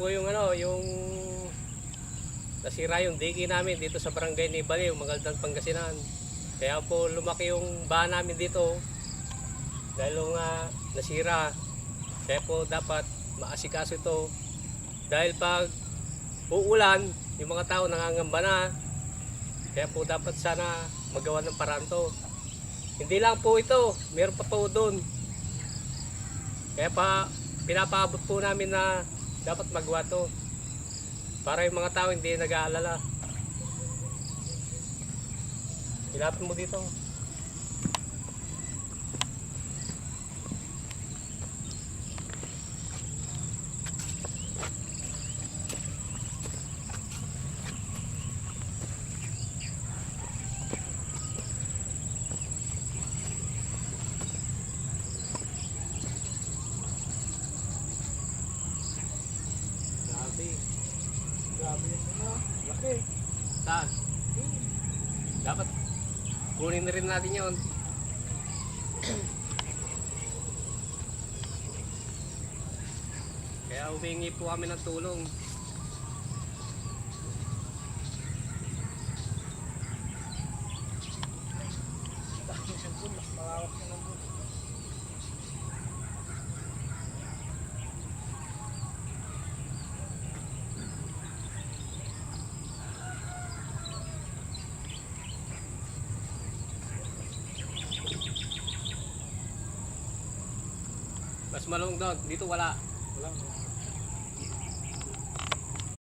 po yung ano, yung nasira yung digi namin dito sa barangay ni Baliw, Magaldang, Pangasinan. Kaya po lumaki yung bahan namin dito dahil nga nasira. Kaya po dapat maasikaso ito dahil pag uulan, yung mga tao nangangamba na. Kaya po dapat sana magawa ng paraan to. Hindi lang po ito, meron pa po doon. Kaya pa pinapaabot po namin na dapat magawa to para yung mga tao hindi nag-aalala. Ilapin mo dito. Grabe yung ano, laki. Saan? Dapat kunin na rin natin yun. Kaya humingi po kami ng tulong. Mas malawak na lang. Mas malong doon. Dito wala. Wala.